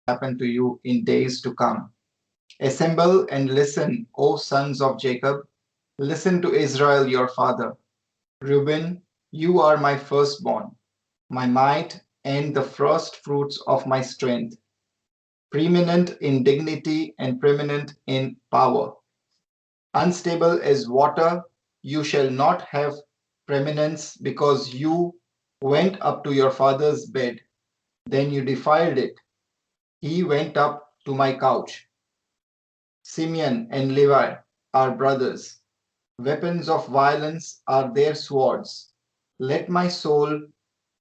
happen to you in days to come. Assemble and listen, O sons of Jacob. Listen to Israel your father. Reuben, you are my firstborn, my might, and the first fruits of my strength, preeminent in dignity and preeminent in power. Unstable as water, you shall not have preeminence because you went up to your father's bed. Then you defiled it. He went up to my couch. Simeon and Levi are brothers. Weapons of violence are their swords. Let my soul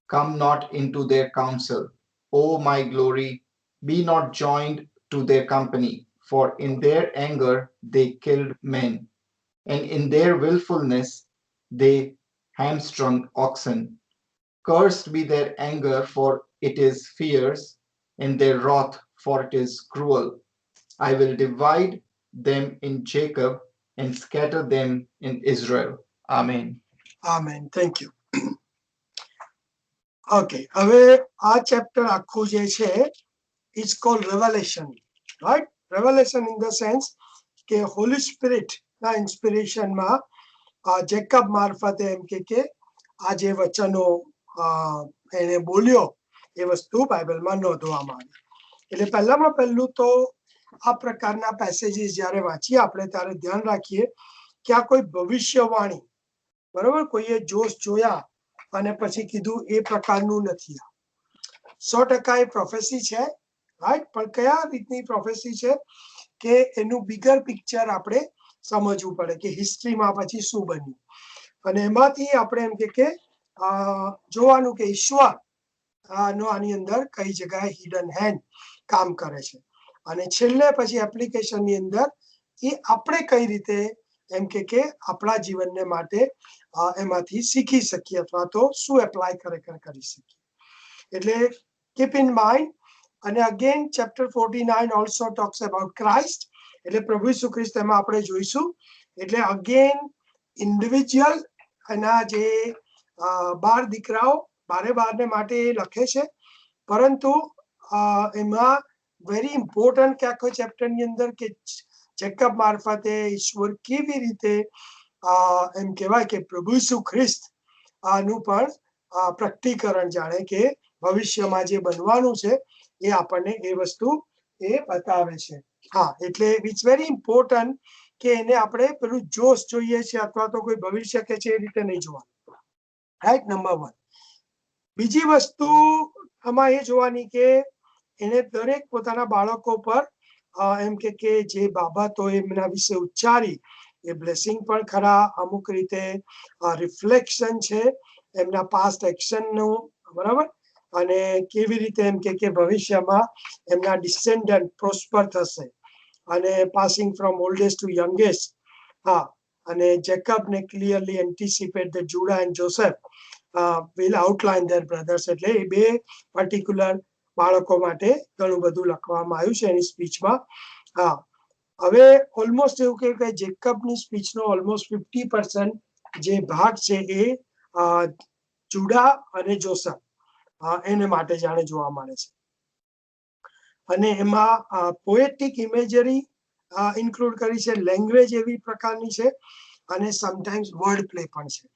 come not into their counsel. O my glory, be not joined to their company, for in their anger they killed men, and in their wilfulness they hamstrung oxen. Cursed be their anger, for it is fierce, and their wrath, for it is cruel. I will divide them in Jacob and scatter them in Israel. Amen. Amen. Thank you. Okay. હવે આ chapter આખું જે છે it's called revelation, right? Revelation in the sense કે Holi spirit ના inspiration માં Jacob મારફતે એમ કે આ જે વચનો એને બોલ્યો એ વસ્તુ બાઇબલમાં નોંધવામાં આવી. એટલે પહેલામાં પહેલું તો આ પ્રકારના પેસેજીસ જ્યારે વાંચીએ આપણે ત્યારે ધ્યાન રાખીએ કે આ કોઈ ભવિષ્યવાણી, બરોબર, કોઈએ જોશ જોયા અને પછી કીધું એ પ્રકારનું નથી. 100% એ પ્રોફેસી છે, રાઈટ? પણ કયા રીતની પ્રોફેસી છે કે એનું બિગર પિક્ચર આપણે સમજવું પડે કે હિસ્ટ્રીમાં પછી શું બન્યું, અને એમાંથી આપણે એમ કે જોવાનું કે ઈશ્વર નો આની અંદર કઈ જગ્યાએ હિડન હેન્ડ કામ કરે છે, અને છેલ્લે પછી એપ્લિકેશનની અંદર એ આપણે કઈ રીતે એમ કે આપણા જીવનને માટે એમાંથી શીખી શકીએ અથવા તો શું એપ્લાય ખરેખર કરી શકીએ. એટલે કીપ ઇન માઇન્ડ. અને again chapter 49 also talks about Christ, એટલે પ્રભુ ઈસુ ખ્રિસ્ત એમાં આપણે જોઈશું. એટલે અગેન ઇન્ડિવિજ્યુઅલ એના જે 12 દીકરાઓ બારે માટે લખે છે, પરંતુ એમાં વેરી ઇમ્પોર્ટન્ટ કે આખો ચેપ્ટરની અંદર કે જેકબ મારફતે ઈશ્વર કેવી રીતે એમ કહેવાય કે પ્રભુ ઈસુ ખ્રિસ્ત નું પણ પ્રકટીકરણ જાણે કે ભવિષ્યમાં જે બનવાનું છે એ આપણને એ વસ્તુ એ બતાવે છે. હા, એટલે ઇટ્સ વેરી ઇમ્પોર્ટન્ટ કે એને આપણે પેલું જોશ જોઈએ છે અથવા તો કોઈ ભવિષ્ય કે છે એ રીતે નહીં જોવાનું, રાઈટ? નંબર 1. બીજી વસ્તુ આમાં એ જોવાની કે એને દરેક પોતાના બાળકો પર એમ કે જે બાબતો એમના વિશે ઉચ્ચારી એ બ્લેસિંગ પણ ખરા, અમુક રીતે રિફ્લેક્શન છે એમના પાસ્ટ એક્શનનું, બરાબર? અને કેવી રીતે એમ કે ભવિષ્યમાં એમના ડિસેન્ડન્ટ પ્રોસ્પર થશે, અને passing from oldest to youngest. હા, અને જેકબને clearly anticipate the Judah and Joseph will outline their brothers. એટલે એ બે પર્ટિક્યુલર બાળકો માટે ઘણું બધું લખવામાં આવ્યું છે એની સ્પીચમાં. હા, હવે ઓલમોસ્ટ એવું કે જેકબની સ્પીચનો ઓલમોસ્ટ 50% જે ભાગ છે એ જુડા અને જોસફ એને માટે જાણે જોવા મળે છે. અને એમાં પોએટિક ઇમેજરી ઇન્ક્લુડ કરી છે, લેંગ્વેજ એવી પ્રકારની છે, અને સમટાઈમ્સ વર્ડ પ્લે પણ છે.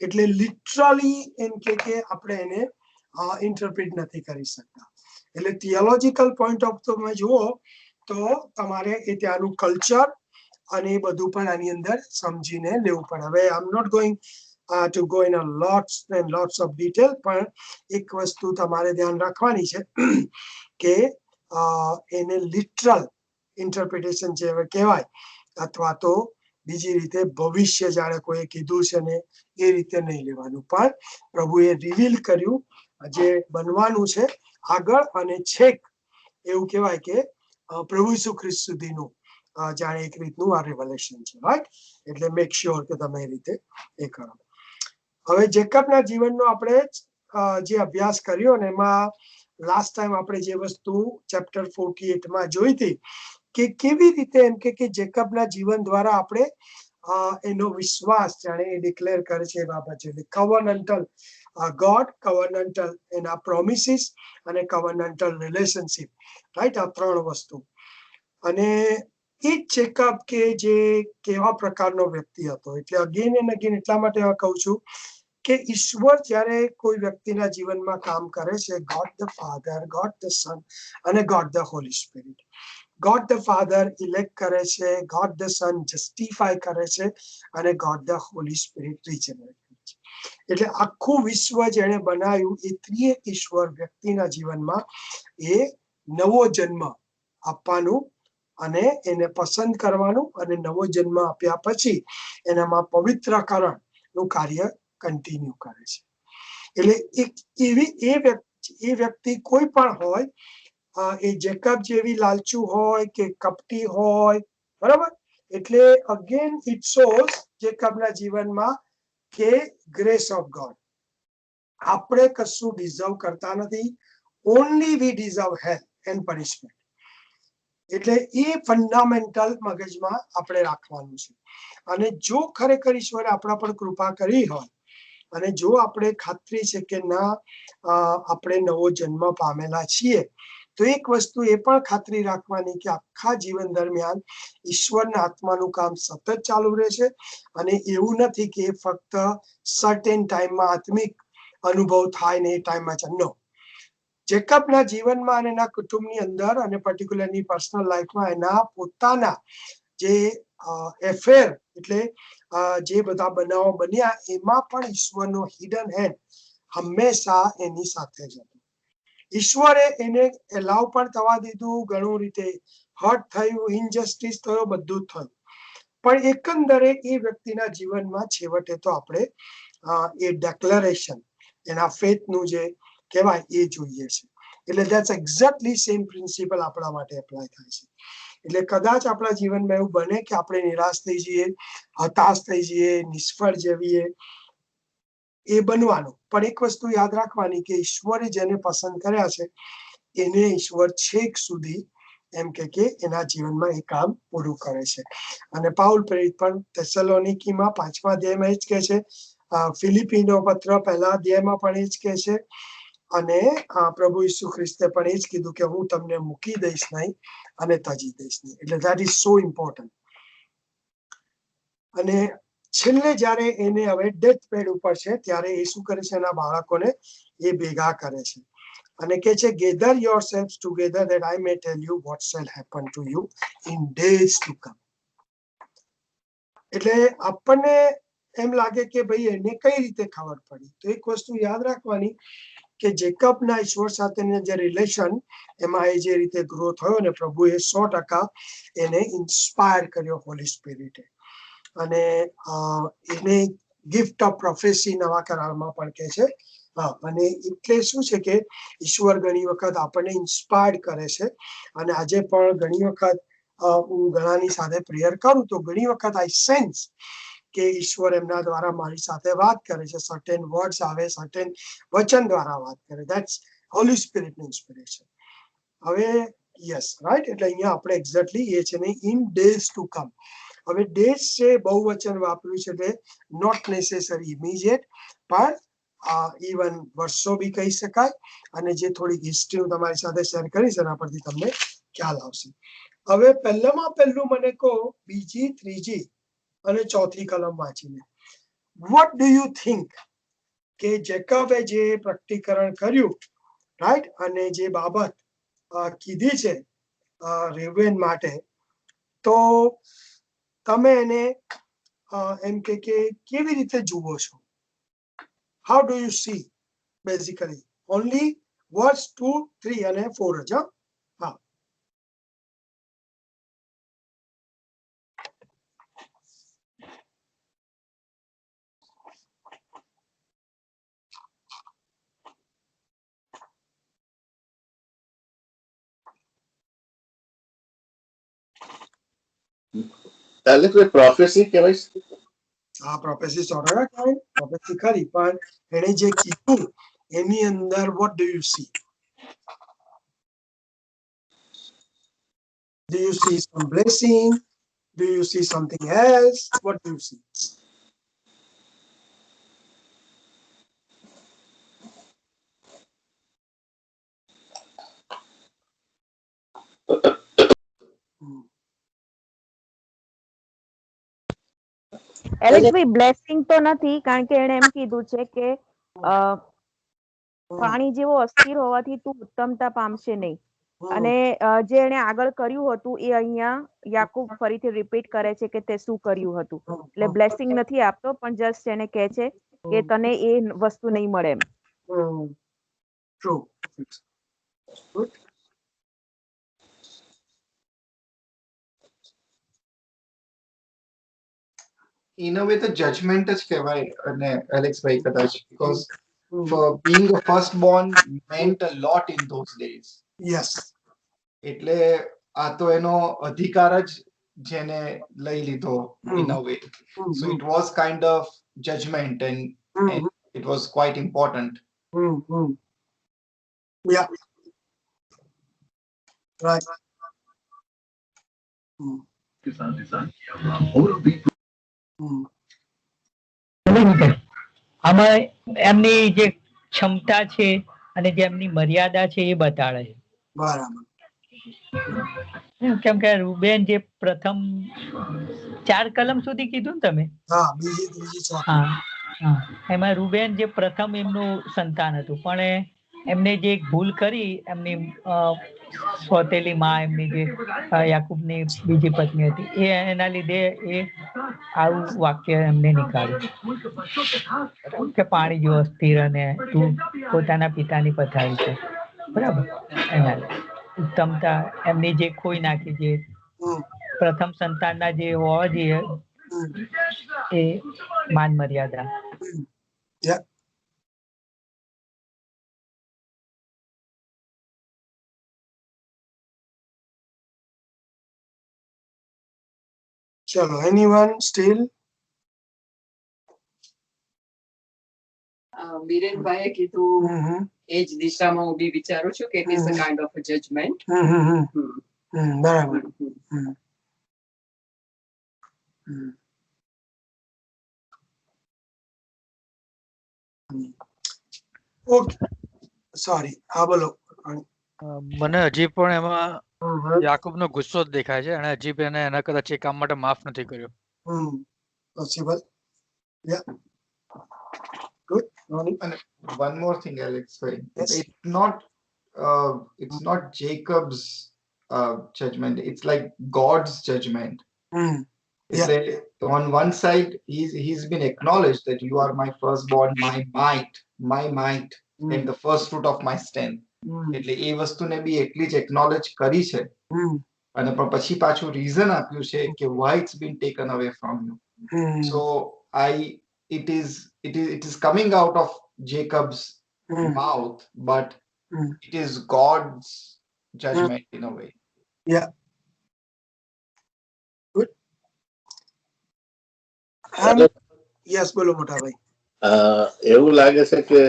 એટલે લિટરલી એમ કે આપણે એને ઇન્ટરપ્રિટ નથી કરી શકતા. એટલે થિયોલોજીકલ પોઈન્ટ ઓફ તમે જુઓ તો તમારે એ ત્યાંનું કલ્ચર અને એ બધું પણ આની અંદર સમજીને લેવું પડે. હવે I am not going to go in a lots of detail, પણ એક વસ્તુ તમારે ધ્યાન રાખવાની છે કે એને લિટરલ ઇન્ટરપ્રિટેશન જે કહેવાય અથવા તો બીજી રીતે ભવિષ્ય જાણે કોઈ કીધું છે ને એ રીતે નહીં લેવાનું, પણ પ્રભુએ રિવીલ કર્યું જે બનવાનું છે આગળ, અને છેક એવું કહેવાય કે પ્રભુ ઈસુ ખ્રિસ્ત સુધીનું જાણે એક રીતનું આ રેવલેશન છે, રાઈટ? એટલે મેક શ્યોર કે તમે એ રીતે એ કરો. હવે જેકબના જીવનનો આપણે જે અભ્યાસ કર્યો ને એમાં લાસ્ટ ટાઈમ આપણે જે વસ્તુ ચેપ્ટર 48 માં જોઈ હતી કે કેવી રીતે એમ કે જેકબના જીવન દ્વારા આપણે એનો વિશ્વાસ જાણે એ ડિક્લેર કરે છે એ બાબત છે. કવર્નન્ટલ God, covenantal એના promises અને covenantal relationship, right? આ ત્રણ વસ્તુ. અને એ ચેકઅપ કે જે કેવા પ્રકારનો વ્યક્તિ હતો, એટલે અગેન એન્ડ અગેન એટલા માટે કહું છું કે ઈશ્વર જ્યારે કોઈ વ્યક્તિના જીવનમાં કામ કરે છે, God the Father, God the Son અને God the Holy Spirit. God the Father elect કરે છે, ગોડ ધ સન જસ્ટિફાય કરે છે અને God the Holy Spirit regenerate કરે છે. એટલે આખું વિશ્વ જેણે બનાવ્યું એ ત્રિએક ઈશ્વર વ્યક્તિના જીવનમાં એ નવો જન્મ આપવાનું અને એને પસંદ કરવાનું અને નવો જન્મ આપ્યા પછી એનામાં પવિત્રકરણનું કાર્ય કન્ટિન્યુ કરે છે. એટલે એક એવી એ વ્યક્તિ કોઈ પણ હોય, એ જેકબ જેવી લાલચુ હોય કે કપટી હોય, બરાબર? એટલે અગેન ઇટ શોઝ જેકબના જીવનમાં કે ગ્રેસ ઓફ ગોડ, આપણે કશું ડિઝર્વ કરતા નથી, only we deserve hell and punishment. એટલે એ ફંડામેન્ટલ મગજમાં આપણે રાખવાનું છે. અને જો ખરેખર ઈશ્વરે આપણા પર કૃપા કરી હોય અને જો આપણે ખાતરી છે કે ના આપણે નવો જન્મ પામેલા છીએ, તો એક વસ્તુ એ પણ ખાતરી રાખવાની કે આખા જીવન દરમિયાન ઈશ્વરના આત્માનું કામ સતત ચાલુ રહેશે અને એવું નથી કે ફક્ત સર્ટેન ટાઈમમાં આત્મિક અનુભવ થાય ને એ ટાઈમમાં જ. નો, જેકબના જીવનમાં અને એના કુટુંબની અંદર અને પર્ટિક્યુલરની પર્સનલ લાઈફમાં એના પોતાના જે એફેર એટલે જે બધા બનાવો બન્યા એમાં પણ ઈશ્વરનો હિડન હેન્ડ હંમેશા એની સાથે જ હતો. ઈશ્વરે એને એલાવ પણ થવા દીધું, ઘણું રીતે હર્ટ થયું, ઇનજસ્ટિસ થયો, બધું જ થયું, પણ એકંદરે એ વ્યક્તિના જીવનમાં છેવટે તો આપણે એ ડેક્લેરેશન એના ફેથનું જે કહેવાય એ જોઈએ છે. એટલે ધેટ્સ એક્ઝેક્ટલી સેમ પ્રિન્સિપલ આપણા માટે એપ્લાય થાય છે. એટલે કદાચ આપણા જીવનમાં એવું બને કે આપણે નિરાશ થઈ જઈએ, હતાશ થઈ જઈએ, નિષ્ફળ જઈએ, એ બનવાનું, પણ એક વસ્તુ યાદ રાખવાની કે ઈશ્વરે જેને પસંદ કર્યા છે એને ઈશ્વર છેક સુધી એમ કે એના જીવનમાં એ કામ પૂરું કરે છે. અને પાઉલ પ્રેરિત પણ થેસલોનિકીમાં 5મા અધ્યાયમાં એ જ કહે છે, ફિલિપીનો પત્ર 1લા અધ્યાયમાં પણ એ જ કહે છે, અને પ્રભુ ઈસુ ખ્રિસ્તે પણ એ જ કીધું કે હું તમને મૂકી દઈશ નહીં અને તજી દઈશ નહીં. એટલે ધેટ ઇઝ સો ઇમ્પોર્ટન્ટ. અને છેલ્લે જ્યારે એને હવે ડેથ બેડ ઉપર છે ત્યારે એ શું કરે છે, એના બાળકોને એ ભેગા કરે છે અને કહે છે, gather yourself together that I may tell you what shall happen to you in days to come. એટલે આપણને એમ લાગે કે ભાઈ એને કઈ રીતે ખબર પડી, તો એક વસ્તુ યાદ રાખવાની કે જેકબના ઈશ્વર સાથેના જે રિલેશન એમાં એ જે રીતે ગ્રો થયો ને પ્રભુએ 100% એને ઇન્સ્પાયર કર્યો હોલી સ્પિરિટે. અને એને ગિફ્ટ ઓફ પ્રોફેસી નવા કરારમાં પણ કહે છે. અને એટલે શું છે કે ઈશ્વર ઘણી વખત આપણને ઇન્સ્પાયર્ડ કરે છે. અને આજે પણ ઘણી વખત હું ઘણાની સાથે પ્રેયર કરું તો ઘણી વખત આઈ સેન્સ કે ઈશ્વર એમના દ્વારા મારી સાથે વાત કરે છે, સર્ટેન વર્ડ્સ આવે, સર્ટેન વચન દ્વારા વાત કરે. ધેટ્સ હોલી સ્પિરિટનું ઇન્સ્પિરેશન. હવે યસ, રાઈટ, એટલે અહીંયા આપણે એક્ઝેક્ટલી એ છે ને ઇન ડેઝ ટુ કમ. હવે ડેઝ છે બહુવચન વાપર્યું છે, એટલે નોટ નેસેસરી ઇમિડિયેટ, પણ ઇવન વર્ષો બી કહી શકાય. અને જે થોડીક હિસ્ટ્રી હું તમારી સાથે શેર કરીશ એના પરથી તમને ખ્યાલ આવશે. હવે પહેલામાં પહેલું મને કહો, બીજી, ત્રીજી અને ચોથી કલમ વાંચીને વોટ ડુ યુ થિંક કે જેકબે જે પ્રકટીકરણ કર્યું, રાઈટ, અને જે બાબત કીધી છે રેવેન માટે, તો તમે એને એમ કે કેવી રીતે જુઓ છો? How do you see basically? Only verse 2, 3 અને 4 જ. હા, તાલે કોઈ પ્રોફેસી કહેવાય? આ પ્રોફેસી 100% કહેવાય, પ્રોફેસી ખરી, પણ એણે જે કીધું એની અંદર what do you C? Do you see some blessing? Do you see something else? What do you see? Hmm. એલેક્સભાઈ બ્લેસિંગ તો નથી કારણ કે એણે એમ કીધું છે કે અ, પાણી જેવો અસ્થિર હોવાથી તું ઉત્તમતા પામશે નહીં અને જે એણે આગળ કર્યું હતું એ અહીંયા યાકૂબ ફરીથી રિપીટ કરે છે કે તે શું કર્યું હતું એટલે બ્લેસિંગ નથી આપતો પણ જસ્ટ એને કહે છે કે તને એ વસ્તુ નહીં મળે એમ. True. Good. In a way, the judgment is kehવાય અને એલેક્સભાઈ કદાચ because for being a firstborn meant a lot in those days. Yes. એટલે આ તો એનો અધિકાર જ જેને લઈ લીધો in a way. So it was kind of judgment and it was quite important. Yeah. Right. આમાં એમની જે ક્ષમતા છે અને જે એમની મર્યાદા છે એ બતાડે છે. બરાબર. કેમ કે રૂબેન જે પ્રથમ 4 કલમ સુધી કીધું ને તમે. હા, બીજી ત્રીજી ચોથી. હા હા, એમાં રૂબેન જે પ્રથમ એમનું સંતાન હતું પણ એમને જે એક ભૂલ કરી એમની સોતેલી માં એમની જે યાકૂબની બીજી પત્ની હતી એ એના લીધે એ આવું વાક્ય એમને નીકાળ્યું કે પાણી જેવો અસ્થિર અને તું પોતાના પિતાની પથારી છે બરાબર એના ઉત્તમતા એમની જે ખોઈ નાખી જે પ્રથમ સંતાનના જે હોવા જોઈએ એ માન મર્યાદા. ચલો, એનીવન સ્ટીલ? બીરેનભાઈએ કીધું એ જ દિશામાં હું બી વિચારું છું કે it is a kind of judgement. બરાબર. Okay, sorry. હા, બોલો. મને હજી પણ એમાં યાકૂબનો ગુસ્સો જ દેખાય છે અને હજી પણ એના કદાચ એ કામ માટે માફ નથી કર્યો. Possible. Yeah. Good. And one more thing, Alex, right? Yes. It's not Jacob's judgment. It's like God's judgment. It's like on one side, he's been acknowledged that you are my firstborn, my might, and the first fruit of my strength. એટલે એ વસ્તુને બી એટલી જ acknowledge કરી છે અને પણ પછી પાછું reason આપ્યું છે કે why it's been taken away from you. So it is coming out of Jacob's mouth, but it is God's judgment in a way. Yeah. Good. Yes, બોલો મોટા ભાઈ. એવું લાગે છે કે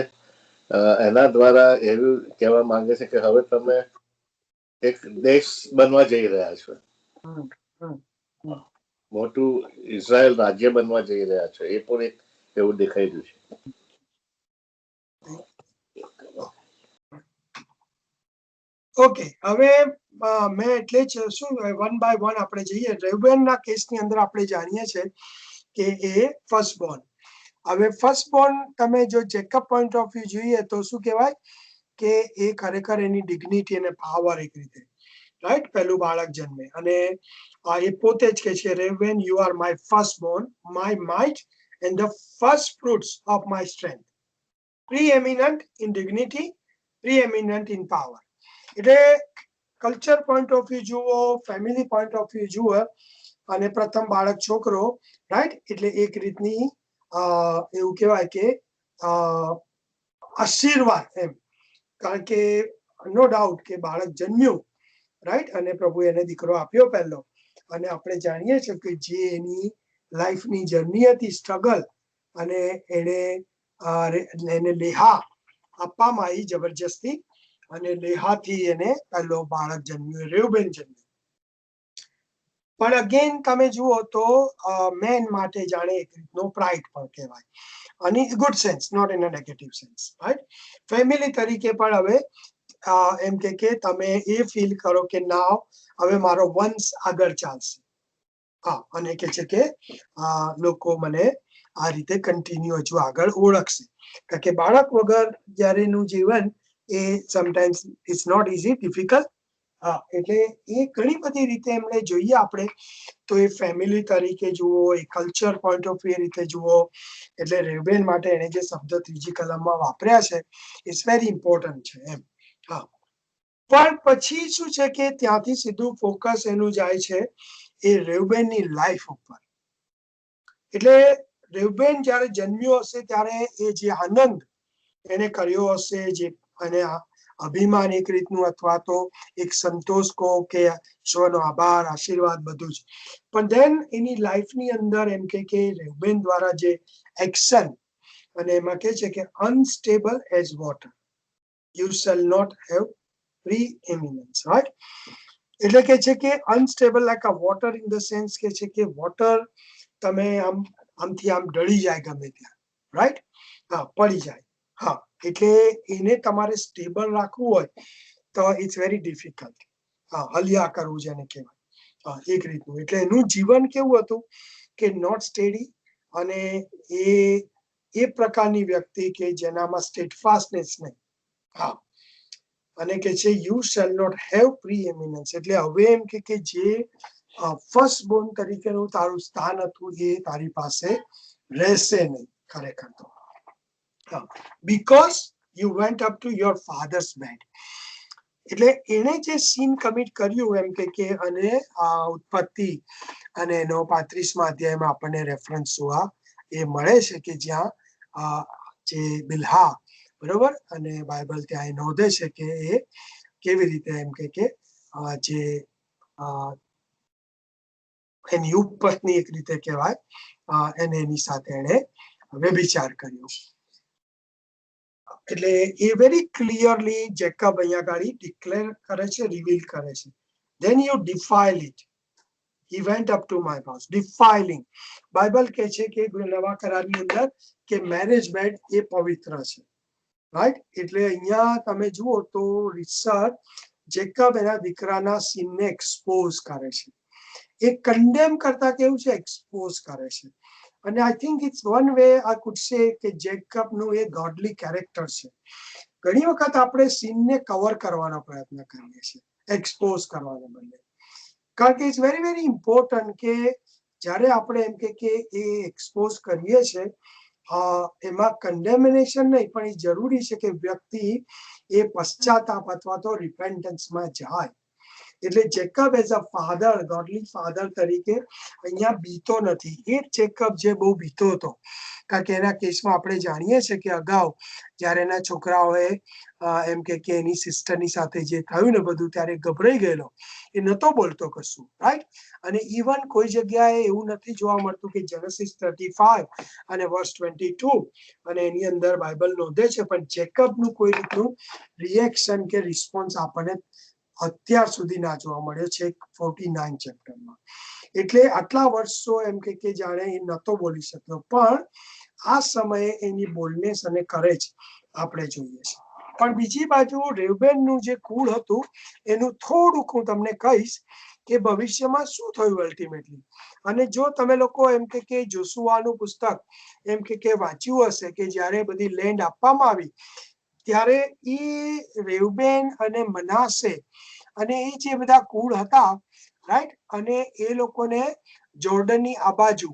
એના દ્વારા એવું કહેવા માંગે છે કે હવે તમે એક દેશ બનવા જઈ રહ્યા છો, મોટું ઇઝરાયલ રાજ્ય બનવા જઈ રહ્યા છો, એ પણ એક એવું દેખાઈ રહ્યું છે. ઓકે, હવે મેં એટલે જ શું વન બાય વન આપણે જઈએ. રેબેનના કેસની અંદર આપણે જાણીએ છીએ કે એ ફર્સ્ટબોર્ન. હવે ફર્સ્ટબોર્ન તમે જો જેકબ પોઈન્ટ ઓફ વ્યૂ જોઈએ તો શું કહેવાય કે એ ખરેખર એની ડિગ્નિટી અને પાવર એક રીતે, રાઈટ, પહેલું બાળક જન્મે અને એ પોતે જ કહે છે Reuben you are my firstborn, my might and the first fruits of my strength, preeminent in dignity, preeminent in power. એટલે કલ્ચર પોઈન્ટ ઓફ વ્યૂ જુઓ, ફેમિલી પોઈન્ટ ઓફ વ્યૂ જુઓ અને પ્રથમ બાળક છોકરો, રાઈટ, એટલે એક રીતની એવું કહેવાય કે આશીર્વાદ એમ, કારણ કે નો ડાઉટ કે બાળક જન્મ્યું, રાઈટ, અને પ્રભુ એને દીકરો આપ્યો પહેલો. અને આપણે જાણીએ છીએ કે જે એની લાઈફની જર્ની હતી, સ્ટ્રગલ, અને એને લેહા આપવામાં આવી જબરજસ્તી અને લેહાથી એને પહેલો બાળક જન્મ્યું, રેઉબેન જન્મ્યું. પણ અગેન તમે જુઓ તો મેન માટે જાણે એક રીતનો પ્રાઇડ પણ કહેવાય, અને good sense, not in a negative sense, right. Family તરીકે પણ હવે એમ કે તમે એ ફીલ કરો કે નાવ હવે મારો વંશ આગળ ચાલશે. હા, અને કે છે કે લોકો મને આ રીતે કન્ટિન્યુ હજુ આગળ ઓળખશે. કારણ કે બાળક વગર જ્યારેનું જીવન એ sometimes it's not easy, difficult. હા, એટલે એ ઘણી બધી રીતે એમને જોઈએ આપણે તો એ ફેમિલી તરીકે જુઓ, એ કલ્ચર પોઈન્ટ ઓફ વ્યૂ રીતે જુઓ. એટલે રેબેન માટે એને જે શબ્દ ત્રીજી કલમમાં વાપર્યા છે ઇટ્સ વેરી ઇમ્પોર્ટન્ટ છે એમ. હા, પણ પછી શું છે કે ત્યાંથી સીધું ફોકસ એનું જાય છે એ રેબેનની લાઈફ ઉપર. એટલે રેબેન જ્યારે જન્મ્યો હશે ત્યારે એ જે આનંદ એને કર્યો હશે, જે અને અભિમાન એક રીતનું અથવા તો એક સંતોષ કહો કે ઈશ્વરનો આભાર, આશીર્વાદ બધું જ. પણ ધેન એની લાઈફની અંદર એમ કે રેબેન દ્વારા જે એક્શન, અને એમાં કે છે કે unstable as water you shall not have preeminence, right. એટલે કે છે કે unstable like a water in the sense કે છે કે વોટર તમે આમથી આમ ડળી જાય ગમે ત્યાં, રાઈટ. હા, પડી જાય. હા, એટલે એને તમારે સ્ટેબલ રાખવું હોય તો ઇટ્સ વેરી ડિફિકલ્ટ. હા, હલિયા કરવું જેને કહેવાય. હા, એક રીતનું. એટલે એનું જીવન કેવું હતું કે નોટ સ્ટેડી, અને એ પ્રકારની વ્યક્તિ કે જેનામાં સ્ટેટફાસ્ટનેસ નહીં. હા, અને કે છે યુ શેલ નોટ હેવ પ્રીએમિનન્સ, એટલે હવે એમ કે જે ફર્સ્ટ બોર્ન તરીકેનું તારું સ્થાન હતું એ તારી પાસે રહેશે નહીં ખરેખર તો. Because you went up to your father's bed. એટલે એને જે સીન કમિટ કર્યું એમ કે અને આ ઉત્પત્તિ અને એનો 35મા અધ્યાયમાં આપણને રેફરન્સ જોવા એ મળે છે કે જ્યાં જે બિલ્હા, બરોબર, અને બાઇબલ ત્યાં એ નોંધે છે કે એ કેવી રીતે એમ કે જે એની ઉપપત્ની એક રીતે કહેવાય એને એની સાથે એને વ્યભિચાર કર્યો. એટલે એ વેરી ક્લિયરલી જેકબ અહીંયા ગાડી ડિક્લેર કરે છે, રિવીલ કરે છે. Then you defile it, he went up to my house. Defiling, બાઇબલ કહે છે કે નવા કરારની અંદર કે મેરેજ બેડ એ પવિત્ર છે, રાઈટ. એટલે અહીંયા તમે જુઓ તો રીતસર જેકબ એના દીકરાના સીનને એક્સપોઝ કરે છે. એ કન્ડેમ કરતા કેવું છે, એક્સપોઝ કરે છે. અને I think it's one way I could say કે જેકબનું એ ગોડલી કેરેક્ટર છે. ઘણી વખત આપણે સીનને કવર કરવાનો પ્રયત્ન કરીએ છીએ, એક્સપોઝ કરવાને બદલે. કારણ કે ઇટ્સ વેરી વેરી ઇમ્પોર્ટન્ટ કે જ્યારે આપણે એમ કે એ એક્સપોઝ કરીએ છીએ એમાં કન્ડેમિનેશન નહીં, પણ એ જરૂરી છે કે વ્યક્તિ એ પશ્ચાતાપ અથવા તો રિપેન્ટન્સમાં જાય. એટલે Jacob as a father, godly father તરીકે અહીંયા બીતો નથી. એ જેકબ જે બહુ બીતો હતો, કારણ કે એના કેસમાં આપણે જાણીએ છીએ કે અગાઉ જ્યારે એના છોકરાઓએ એમ કે એની સિસ્ટરની સાથે જે થયું ને બધું, ત્યારે ગભરાઈ ગયેલો, એ નહોતો બોલતો કશું, રાઈટ. અને ઇવન કોઈ જગ્યાએ એવું નથી જોવા મળતું કે જેનેસિસ 35 અને વર્સ 22 અને એની અંદર બાઇબલ નોંધે છે, પણ જેકબનું કોઈ રીતનું રિએક્શન કે રિસ્પોન્સ આપણને અત્યાર સુધી ના જોવા મળ્યો છે 49 ચેપ્ટરમાં. એટલે આટલા વર્ષો એમ કે જાણે એ નહોતો બોલી શક્યો, પણ આ સમયે એની બોલનેસ અને કરેજ આપણે જોઈએ છે. પણ બીજી બાજુ રેબેનનું જે કુળ હતું એનું થોડુંક હું તમને કહીશ કે ભવિષ્યમાં શું થયું અલ્ટિમેટલી. અને જો તમે લોકો એમ કે જોશુઆનું પુસ્તક એમ કે વાંચ્યું હશે કે જ્યારે બધી લેન્ડ આપવામાં આવી ત્યારે એ રેબેન અને મનાસે અને એ જે બધા કુળ હતા, રાઈટ, અને એ લોકોને જોર્ડનની આ બાજુ,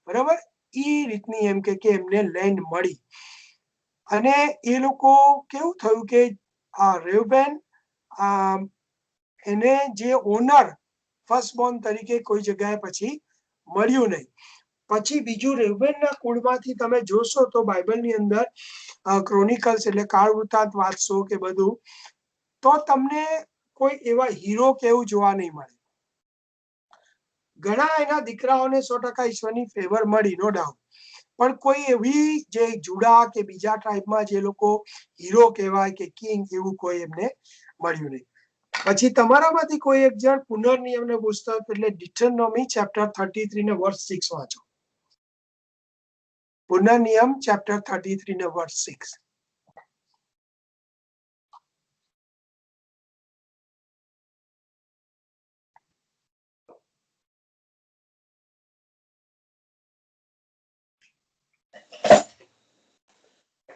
બરાબર, એ રીતની એમ કે એમને લેન્ડ મળી. અને એ લોકો કેવું થયું કે રેબેન એને જે ઓનર ફર્સ્ટ બોર્ન તરીકે કોઈ જગ્યાએ પછી મળ્યું નહીં. પછી બીજું રેબેનના કુળમાંથી તમે જોશો તો બાઇબલની અંદર ક્રોનિકલ્સ એટલે કાળ વૃત્તાંત વાંચશો કે બધું, તો તમને કોઈ એવા હીરો કે એવું જોવા નહીં મળે. ઘણા એના દીકરાઓને 100% ઈશ્વરની ફેવર મળી, નો ડાઉટ, પણ કોઈ એવી જે જુડા કે બીજા ટ્રાઇબમાં જે લોકો હીરો કહેવાય કે કિંગ, એવું કોઈ એમને મળ્યું નહીં. પછી તમારામાંથી કોઈ એક જણ પુનર્નિયમનું પુસ્તક એટલે ડિટરનોમી ચેપ્ટર 33 ને વર્સ 6 વાંચો. પુનર્નિયમ ચેપ્ટર 33 ને વર્સ 6.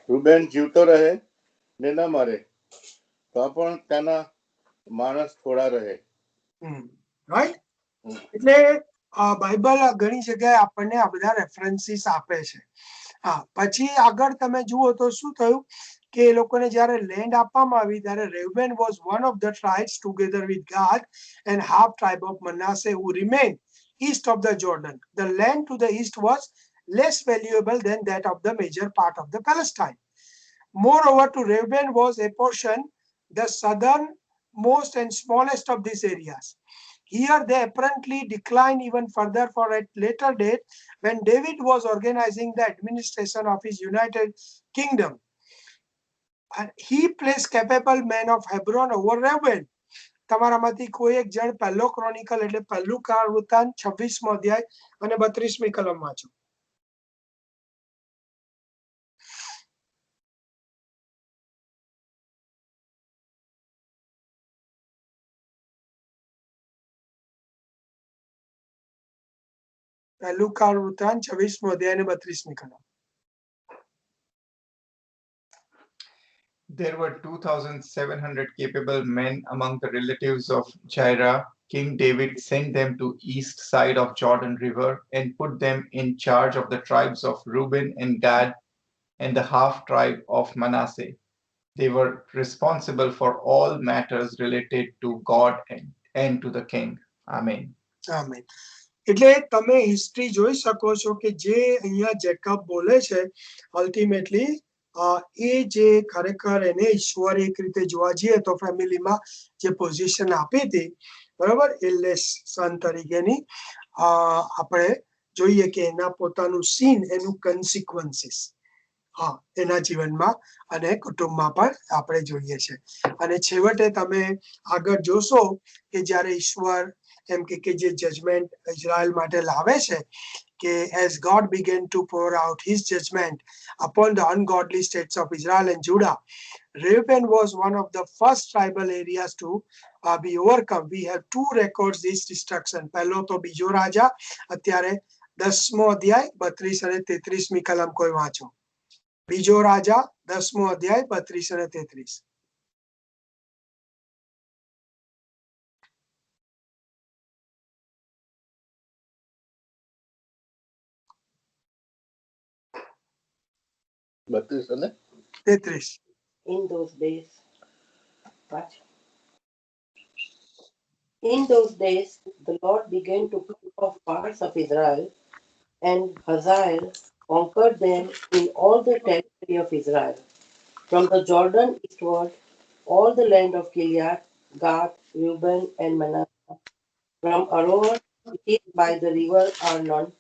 રૂબેન જીવતો રહે ને ન મરે તો પણ તેના માણસ થોડા રહે. રાઈટ. હમ. એટલે બાઇબલ ઘણી જગ્યાએ આપણને આ બધા રેફરન્સીસ આપે છે. હા, પછી આગળ તમે જુઓ તો શું થયું કે એ લોકોને જ્યારે લેન્ડ આપવામાં આવી ત્યારે Reuben was one of the tribes together with Gad and half tribe of Manasseh who remained east of the Jordan. The land to the east was less valuable than that of the major part of the Palestine. Moreover, to Reuben was apportioned the southernmost and smallest of these areas. Here they apparently decline even further, for at later date, when David was organizing the administration of his united kingdom, and he placed capable men of Hebron over Reuben. તમારામાંથી કોઈ એક જણ પહેલો chronicle એટલે પહેલું કાળ વૃત્તાંત 26મો અધ્યાય અને 32મી કલમ વાંચો. પહેલું કાળ વૃત્તાંત 26મો અધ્યાય અને 32મી કલમ. There were 2,700 capable men among the relatives of Jairah. King David sent them to east side of Jordan River and put them in charge of the tribes of Reuben and Gad and the half tribe of Manasseh. They were responsible for all matters related to God and to the king. Amen. Amen. એટલે તમે history જોઈ શકો છો કે જે અહીંયા Jacob બોલે છે અલ્ટિમેટલી એ જે ખરેખર એને ઈશ્વર એક રીતે જોવા જઈએ તો ફેમિલીમાં જે પોઝિશન આપી હતી બરાબર એલ્ડેસ્ટ સન તરીકેની આપણે જોઈએ કે એના પોતાનું સીન એનું કન્સિક્વન્સીસ એના જીવનમાં અને કુટુંબમાં પણ આપણે જોઈએ છે. અને છેવટે તમે આગળ જોશો કે જ્યારે ઈશ્વર એમ કે જે જજમેન્ટ ઇઝરાયલ માટે લાવે છે કે as God began to pour out his judgment upon the ungodly states of Israel and Judah, Reuben was one of the first tribal areas to be overcome. We have two records this destruction. પહેલો તો બીજો રાજા અત્યારે 10મો અધ્યાય 32 અને 33મી કલમ કોઈ વાંચો. બીજો રાજા 10મો અધ્યાય 32 અને 33. અને 33. In those days, what? In those days, the Lord began to cut off parts of Israel, and Hazael conquered them in all the territory of Israel, from the Jordan eastward, all the land of Gilead, Gad, Reuben, and Manasseh, from Aroer east by the river Arnon,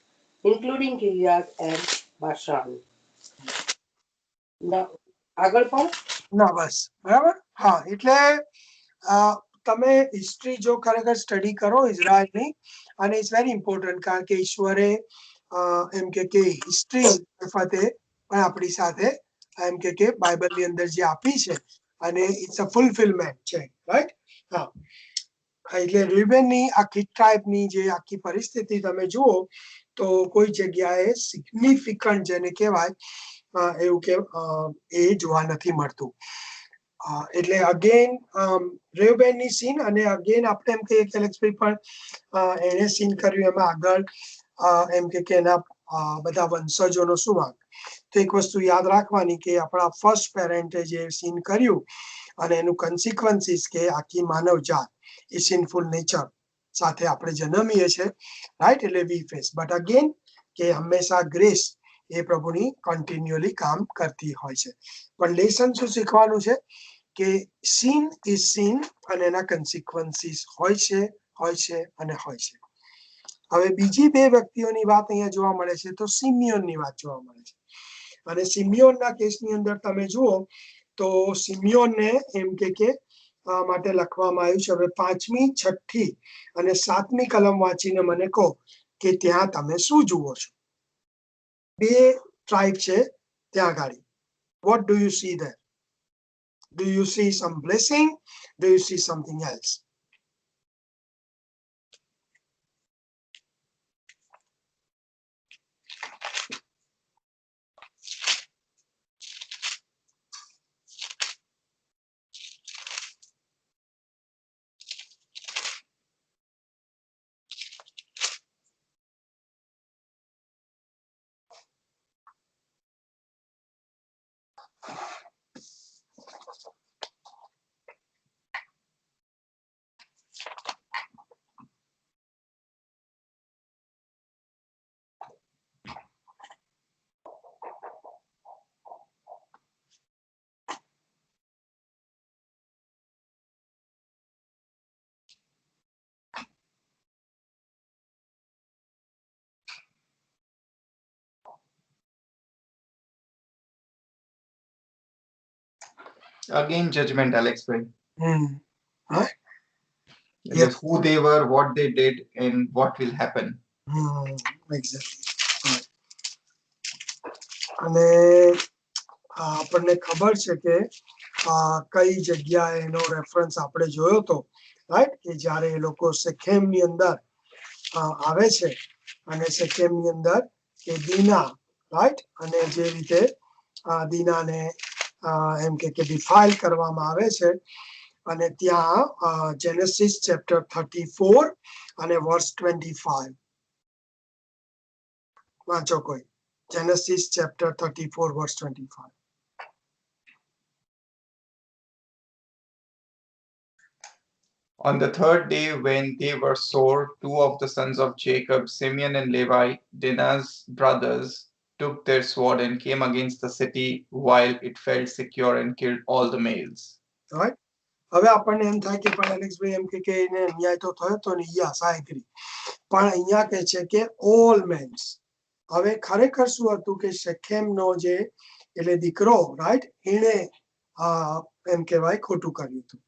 including Gilead and Bashan. Now, આગળ પણ ના બસ બરાબર. હા, એટલે તમે history જો ખરેખર study કરો ઇઝરાયલની અને ઇટ્સ વેરી ઇમ્પોર્ટન્ટ કારણ કે ઈશ્વરે એમ કે હિસ્ટ્રી મારફતે પણ આપણી સાથે એમ કે બાઇબલની અંદર જે આપી છે અને ઇટ્સ અ ફુલફિલમેન્ટ છે. રાઈટ. હા, એટલે રિબેનની આખી ટ્રાઇબની જે આખી પરિસ્થિતિ તમે જુઓ તો કોઈ જગ્યાએ સિગ્નિફિકન્ટ જેને કહેવાય એવું કે એ જોવા નથી મળતું. એટલે અગેન રેવબેનની સીન અને અગેન આપણે એમ કહીએ કે એલેક્સભાઈ પણ એણે સીન કર્યું એમાં આગળ એમ કે એના બધા વંશજોનો શું વાંક. તો એક વસ્તુ યાદ રાખવાની કે આપણા ફર્સ્ટ પેરેન્ટે જે સીન કર્યું અને એનું કન્સિક્વન્સીસ કે આખી માનવ જાત એ સિનફુલ નેચર સાથે આપણે જન્મીએ છીએ. રાઈટ. એટલે વી ફેસ બટ અગેન કે હંમેશા ગ્રેસ એ પ્રભુની કન્ટિન્યુઅલી કામ કરતી હોય છે. પણ લેસન શું શીખવાનું છે કે સીન ઇઝ સીન અને એના કન્સિક્વન્સીસ હોય છે અને હોય છે. હવે બીજી બે વ્યક્તિઓની વાત અહીંયા જોવા મળે છે તો સિમિયોનની વાત જોવા મળે છે. અને સિમિયોનના કેસની અંદર તમે જુઓ તો સિમિયોનને એમ કે માટે લખવામાં આવ્યું છે. હવે 5મી, 6ઠી અને 7મી કલમ વાંચીને મને કહો કે ત્યાં તમે શું જુઓ છો. બે ટ્રાઇબ છે ત્યાં આગળ. What do you see there? Do you see some blessing? Do you see something else? Again, judgment, Alex bhai. Right? It Yes. is who they were, what they did, and what will happen. Exactly. Right. અને આપણને ખબર છે કે કઈ જગ્યાએ એનો reference આપણે જોયો તો, રાઈટ, કે જ્યારે એ લોકો સેખેમની અંદર આવે છે અને સેખેમની અંદર કે દીના, રાઈટ, અને જે રીતે દીનાને એમ કે ડિફાઇલ કરવામાં આવે છે, અને ત્યાં જેનેસિસ ચેપ્ટર 34 અને વર્સ 25 વાંચો કોઈ. Genesis chapter 34 verse 25. On the third day, when they were sore, two of the sons of Jacob, Simeon and Levi, Dinah's brothers, took their sword and came against the city while it felt secure and killed all the males. Right? હવે આપણને એમ થાય કે પણ એલેક્સભાઈ એમ કે એને અન્યાય તો થયો તો ને, યસ આઈ એગ્રી, પણ અહીંયા કહે છે કે ઓલ મેન્સ. હવે ખરેખર શું હતું કે શેખેમનો જે એટલે દીકરો, રાઈટ, એને એમ કહેવાય ખોટું કર્યું હતું,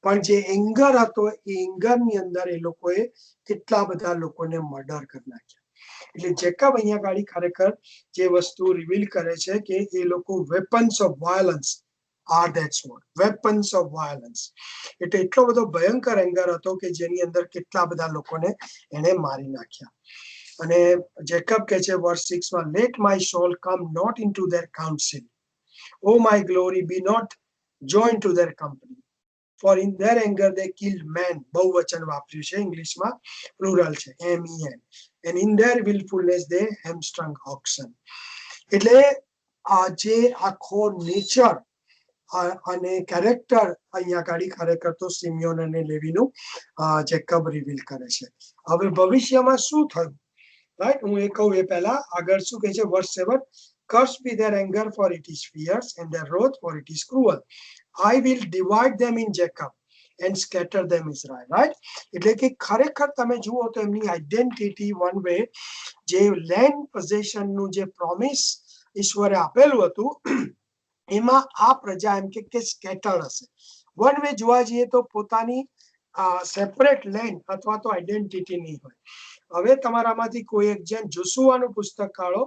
પણ જે એંગર હતો એ એંગરની અંદર એ લોકોએ કેટલા બધા લોકોને મર્ડર કરી નાખ્યા. એટલે જેકબ અહીંયા ગાડી ખરેખર જે વસ્તુ રિવીલ કરે છે કે એ લોકો weapons of violence are that sword, weapons of violence. એટલે એટલો બધો ભયંકર એંગર હતો કે જેની અંદર કેટલા બધા લોકોને એને મારી નાખ્યા. અને જેકબ કહે છે વર્સ 6 માં, let my soul come not into their council, oh my glory be not joined to their company, for in their anger they killed men. બહુવચન વાપર્યું છે, ઇંગ્લિશમાં પ્લુરલ છે, men, and in their willfulness they hamstrung oxen. એટલે આ જે આખો nature અને કેરેક્ટર અહીંયા ગાડી ખરેખર તો સિમિયોન અને લેવીનું જેકબ રિવીલ કરે છે. હવે ભવિષ્યમાં શું થયું, રાઈટ, હું એ કહું એ પહેલા આગળ શું કહે છે વર્સ 7, curse be their anger for it is fierce and their wrath for it is cruel, I will divide them in Jacob and scatter them Israel. Right? એટલે કે ખરેખર તમે જુઓ તો એમની આઈડેન્ટિટી વન વે જે લેન્ડ પોઝેશનનું જે પ્રોમિસ ઈશ્વરે આપેલું હતું એમાં આ પ્રજા એમ કે સ્કેટર્ડ હશે. વન વે જોવા જઈએ તો પોતાની સેપરેટ લેન્ડ અથવા તો આઈડેન્ટિટી નહીં હોય. હવે તમારામાંથી કોઈ એક જણ જોશુઆનું પુસ્તક કાઢો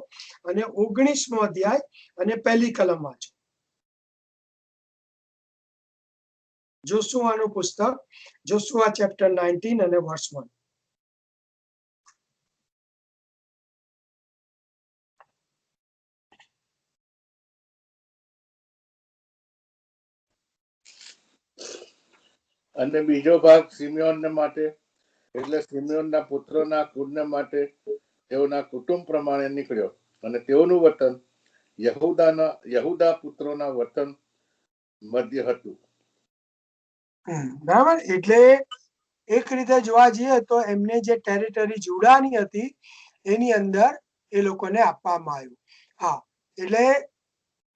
અને 19મો અધ્યાય અને પહેલી કલમ વાંચો. જોશુઆનું પુસ્તક, જોશુઆ ચેપ્ટર 19 અને વર્સ 1. અને બીજો ભાગ સિમિયોનને માટે, એટલે સિમિયોનના પુત્રોના કુળને માટે તેઓના કુટુંબ પ્રમાણે નીકળ્યો, અને તેઓનું વતન યહૂદા પુત્રોના વતન મધ્ય હતું. બરાબર. એટલે એક રીતે જોવા જઈએ તો એમને જે ટેરિટરી જુડાની હતી એની અંદર એ લોકોને આપવામાં આવ્યું. હા, એટલે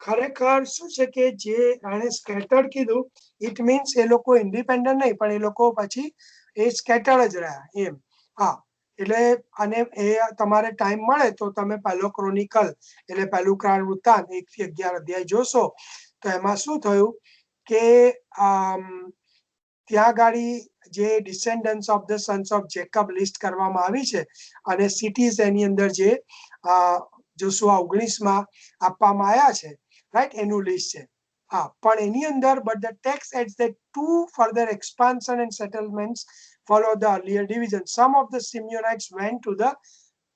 ખરેખર શું છે કે જે આને સ્કેટર્ડ કીધું, ઇટ મીન્સ એ લોકો ઇન્ડિપેન્ડન્ટ નહીં, પણ એ લોકો પછી એ સ્કેટર્ડ જ રહ્યા એમ. હા, એટલે અને એ તમારે ટાઈમ મળે તો તમે પહેલો ક્રોનિકલ એટલે પહેલું કાળ વૃત્તાંત 1 થી 11 અધ્યાય જોશો તો એમાં શું થયું કે ત્યાં ગાડી જે descendants of the sons of Jacob list કરવામાં આવી છે અને સિટીઝ એની અંદર જે જોશુઆ 19માં આપવામાં આવ્યા છે, રાઈટ, એનું લિસ્ટ છે. હા, પણ એની અંદર but the text adds that to further expansion and settlements follow the earlier division. Some of the Simeonites went to the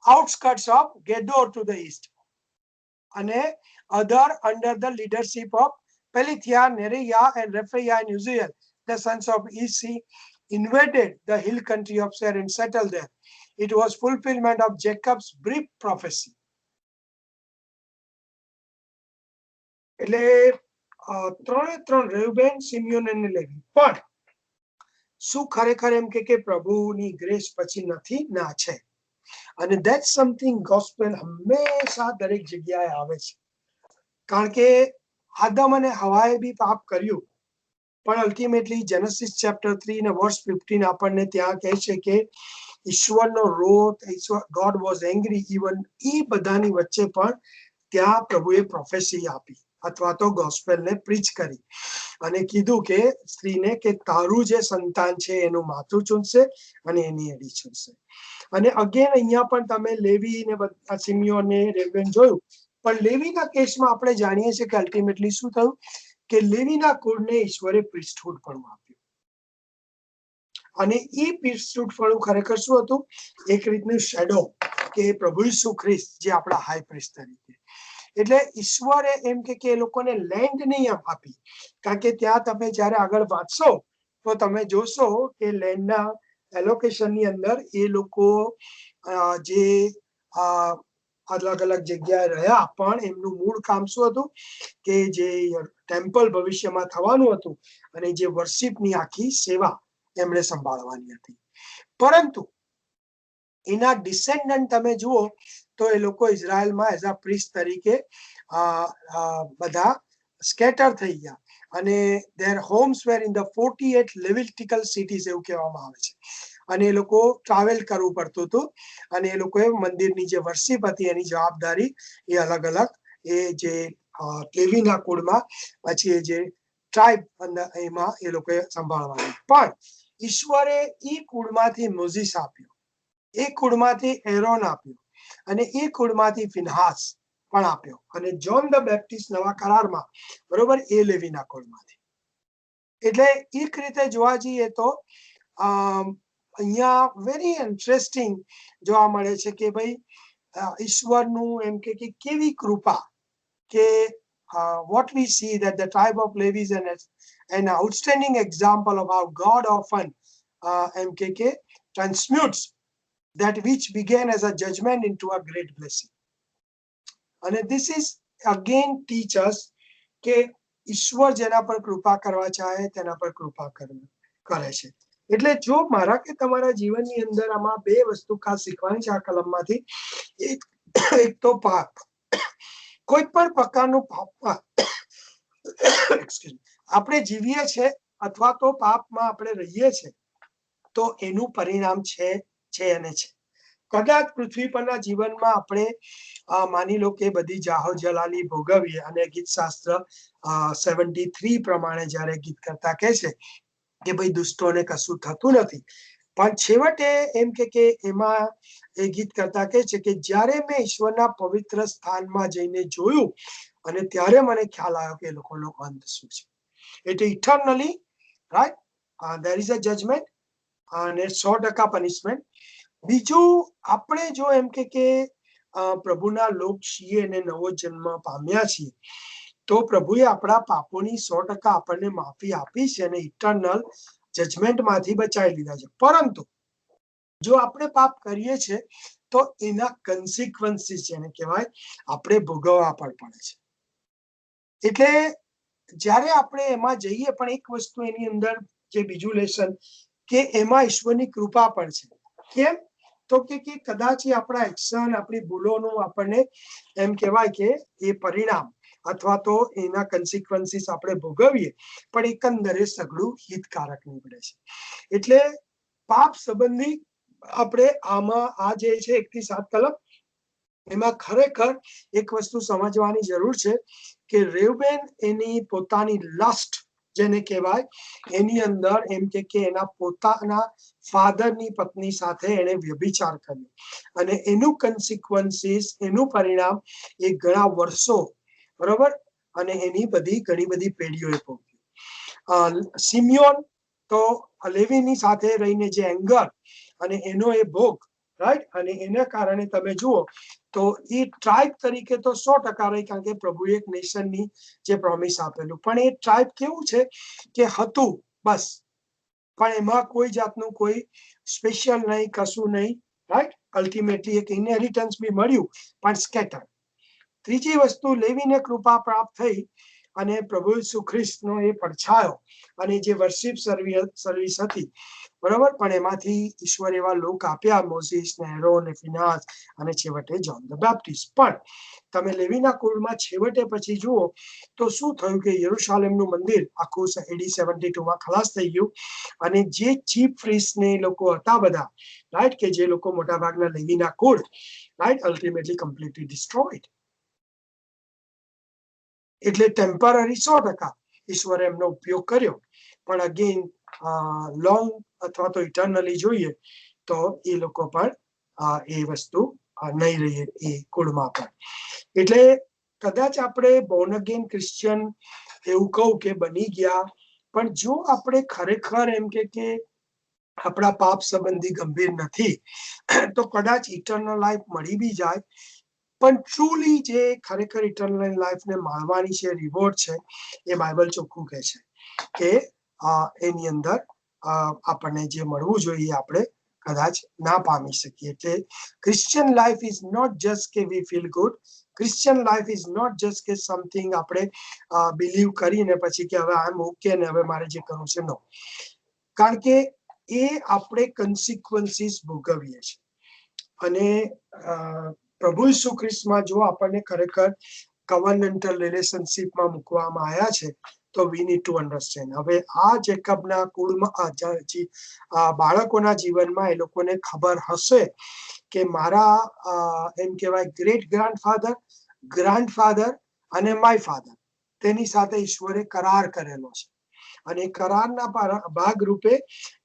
outskirts of Gedor to the east, and other under the leadership of Pelithiah, Neriah, and Rephaiah and Uzziel, the sons of Isi, invaded the hill country of Seir and settled there. It was fulfillment of Jacob's brief prophecy. એટલે ત્રણે ત્રણ રેઉબેન, સિમિયોન અને લેવી. પણ શું ખરેખર એમ કે પ્રભુની ગ્રેસ પછી નથી? ના, છે. અને ધેટ સમથિંગ ગોસ્પેલ હંમેશા દરેક જગ્યાએ આવે છે, કારણ કે આદમ અને હવાએ બી પાપ કર્યું, પણ અલ્ટિમેટલી જેનેસિસ ચેપ્ટર 3 અને વર્સ 15 આપણને ત્યાં કહે છે કે ઈશ્વરનો રોત, ગોડ વોઝ એંગ્રી. ઇવન એ બધાની વચ્ચે પણ ત્યાં પ્રભુએ પ્રોફેસી આપી. અથવા તો ગોસ્પેલને પ્રીચ કરી અને કીધું કે સ્ત્રીને કે તારું જે સંતાન છે એનું માથું ચૂંટશે અને એની એડી ચૂંટશે. અને અગેન અહીંયા પણ તમે લેવી ને બધા સિમિયોન ને રેવેન જોયું, પણ લેવીના કેસમાં આપણે જાણીએ છીએ કે અલ્ટિમેટલી શું થયું કે લેવીના કુળને ઈશ્વરે પ્રિસ્ટહુડ પણ આપ્યું. અને એ પ્રિસ્ટહુડ ફળું ખરેખર શું હતું? એક રીતનું શેડો કે પ્રભુ ઈસુ ખ્રિસ્ત જે આપણા હાઈ પ્રિસ્ટ તરીકે. એટલે ઈશ્વરે એમ કે એ લોકોને લેન્ડ નહીં આપી, કારણ કે ત્યાં તમે જ્યારે આગળ વાંચશો તો તમે જોશો કે લેન્ડના એલોકેશનની અંદર એ લોકો જે અલગ અલગ જગ્યાએ રહ્યા, પણ એમનું મૂળ કામ શું હતું કે જે ટેમ્પલ ભવિષ્યમાં થવાનું હતું અને જે વર્શિપની આખી સેવા એમણે સંભાળવાની હતી. પરંતુ એના ડિસેન્ડન્ટ તમે જુઓ તો એ લોકો ઇઝરાયલમાં એઝ અ પ્રિસ્ટ તરીકે બધા સ્કેટર થઈ ગયા અને their homes were in the 48 લેવિટિકલ cities એવું કહેવામાં આવે છે. અને એ લોકો ટ્રાવેલ કરવું પડતું હતું અને એ લોકોએ મંદિરની જે વર્શિપ હતી એની જવાબદારી એ અલગ અલગ એ જે લેવીના કુળમાં પછી એ જે ટ્રાઇબ એમાં એ લોકોએ સંભાળવાની. પણ ઈશ્વરે એ કુળમાંથી મોઝીસ આપ્યો, એ કુળમાંથી એરોન આપ્યો અને એ કુળમાંથી ફિનહાસ પણ આપ્યો અને જોન ધ બેપ્ટિસ્ટ નવા કરારમાં બરોબર એ લેવીના કુળમાંથી. એટલે એક રીતે જોવા જઈએ તો અહીંયા વેરી ઇન્ટરેસ્ટિંગ જોવા મળે છે કે ભાઈ ઈશ્વરનું એમ કે કેવી કૃપા કે what we see that the tribe of Levi is an outstanding example of how God often MKK transmutes that which began as a judgment into a great blessing. And this is again teach us કે ઈશ્વર જેના પર કૃપા કરવા ચાહે તેના પર કૃપા કરે છે. એટલે જો મારા કે તમારા જીવનની અંદર આમાં બે વસ્તુ ખાસ શીખવાની છે આ કલમમાંથી. એક તો પાપ, કોઈ પણ પ્રકારનું પાપ આપણે જીવીએ છીએ અથવા તો પાપમાં આપણે રહીએ છીએ તો એનું પરિણામ છે અને છે. કદાચ પૃથ્વી પરના જીવનમાં આપણે માની લો કે બધી જાહો જલાલી ભોગવીએ અને ગીત શાસ્ત્ર 73 પ્રમાણે જ્યારે ગીત કરતા કહે છે કે ભાઈ દુષ્ટોને કશું થતું નથી, પણ છેવટે એમ કે એમાં એ ગીત કરતા કહે છે કે જ્યારે મેં ઈશ્વરના પવિત્ર સ્થાનમાં જઈને જોયું અને ત્યારે મને ખ્યાલ આવ્યો કે એ લોકોનો અંત શું છે. એટલે ઇટર્નલી right there is a judgment અને 100% પનિશમેન્ટ. બીજું આપણે જો એમ કે પ્રભુના લોક છીએ અને નવો જન્મ પામ્યા છીએ તો પ્રભુએ આપણા પાપોની 100% આપણને માફી આપી છે અને ઇટર્નલ જજમેન્ટમાંથી બચાવી લીધા છે. પરંતુ જો આપણે પાપ કરીએ છીએ તો એના કન્સિક્વન્સીસ જેને કહેવાય આપણે ભોગવવા પણ પડે છે. એટલે જ્યારે આપણે એમાં જઈએ પણ એક વસ્તુ એની અંદર જે બીજું લેસન કે એમાં ઈશ્વરની કૃપા પણ છે. કેમ તો કે કદાચ એ આપણા એક્શન આપણી ભૂલોનું આપણને એમ કહેવાય કે એ પરિણામ અથવા તો એના કન્સિક્વન્સીસ આપણે ભોગવીએ પણ એકંદરે સઘળું હિતકારક નીવડે છે. એટલે પાપ સંબંધી આપણે આમાં આ જે છે 1 થી 7 કલમ એમાં ખરેખર એક વસ્તુ સમજવાની જરૂર છે કે રેવબેન એની પોતાની લસ્ટ જેને કહેવાય એની અંદર એમ કે એના પોતાના ફાધરની પત્ની સાથે એને વ્યભિચાર કર્યો અને એનું કન્સિક્વન્સીસ એનું પરિણામ એ ઘણા વર્ષો બરોબર અને એની ઘણી બધી પેઢીઓએ ભોગવ્યું. સિમિયોન તો લેવીની સાથે રહીને જે એંગર અને એનો એ ભોગ રાઈટ અને એના કારણે તમે જુઓ તો એ ટ્રાઇબ તરીકે તો 100% રહી કારણ કે પ્રભુએ એક નેશનની જે પ્રોમિસ આપેલું, પણ એ ટ્રાઇબ કેવું છે કે હતું બસ, પણ એમાં કોઈ જાતનું કોઈ સ્પેશિયલ નહીં કશું નહીં રાઈટ. અલ્ટિમેટલી એક ઇનહેરિટન્સ બી મળ્યું પણ સ્કેટર. ત્રીજી વસ્તુ લેવીને કૃપા પ્રાપ્ત થઈ અને પ્રભુ ઈસુ ખ્રિસ્તનો એ પડછાયો અને જે વર્શિપ સર્વિસ હતી બરોબર, પણ એમાંથી ઈશ્વર એવા લોક આપ્યા મોઝીસ ને એરોન ને ફિનહાસ અને છેવટે જોન ધ બેપ્ટિસ્ટ. પણ તમે લેવીના કુળમાં છેવટે પછી જુઓ તો શું થયું કે યરુશાલેમનું મંદિર આખું AD 72માં ખલાસ થઈ ગયું અને જે ચીફ પ્રીસ્ટ ને લોકો હતા બધા રાઈટ કે જે લોકો મોટા ભાગના લેવીના કુળ રાઈટ અલ્ટિમેટલી કમ્પ્લીટલી ડિસ્ટ્રોયડ. એટલે ટેમ્પરરી 100% ઈશ્વરે એમનો ઉપયોગ કર્યો, પણ અગેન લોંગ અથવા તો ઇટર્નલી જોઈએ તો એ લોકો પણ એ વસ્તુ નહીં રહી એ કુળમાં પણ. એટલે કદાચ આપણે બોર્ન અગેન ક્રિશ્ચિયન એવું કહું કે બની ગયા, પણ જો આપણે ખરેખર એમ કે આપણા પાપ સંબંધી ગંભીર નથી તો કદાચ ઇટર્નલ લાઈફ મળી બી જાય, પણ ટ્રુલી જે ખરેખર ઇટર્નલ લાઈફને માણવાની છે, રિવોર્ડ છે, એ બાઇબલ ચોખ્ખું કહે છે કે એની અંદર આપણને જે મળવું જોઈએ આપણે કદાચ ના પામી શકીએ. એટલે Christian life is not just કે we feel good. Christian life is not just કે સમથિંગ આપણે બિલીવ કરીને પછી કે હવે આઈ એમ ઓકે ને હવે મારે જે કરવું છે, નો. કારણ કે એ આપણે કન્સિક્વન્સીસ ભોગવીએ છીએ. અને પ્રભુ ઈસુ ખ્રિસ્તમાં જો આપણને ખરેખર કવર્નન્ટલ રિલેશનશીપમાં મૂકવામાં આવ્યા છે તો વી નીડ ટુ અન્ડરસ્ટેન્ડ. હવે આ જેકબના કુળમાં બાળકોના જીવનમાં એ લોકોને ખબર હશે કે મારા એમ કહેવાય ગ્રેટ ગ્રાન્ડફાધર અને માય ફાધર, તેની સાથે ઈશ્વરે કરાર કરેલો છે, અને કરારના ભાગરૂપે